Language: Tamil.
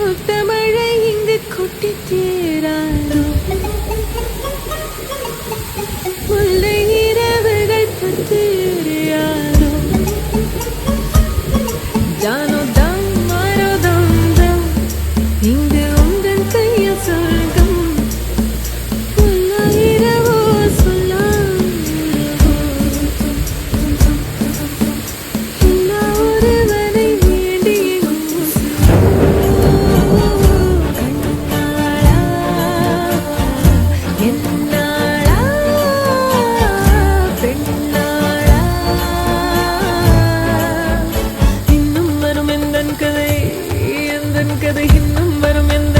முத்தமழை இங்கு கொட்டி தீராதோ முல்லை இரவுகள் பத்து எரியாதோ ஜானோ தம் மாரோ தம் தம் இங்கு உந்தன் கையில் சொர்க்கம் சொல்லா இரவோ சொல்லா இரவோ எல்லா ஒருவனை வேண்டி கண்ணாளா என்னாளா பெண்ணாளா இன்னும் வரும் எந்தன் கதை இன்னும் வரும் எந்த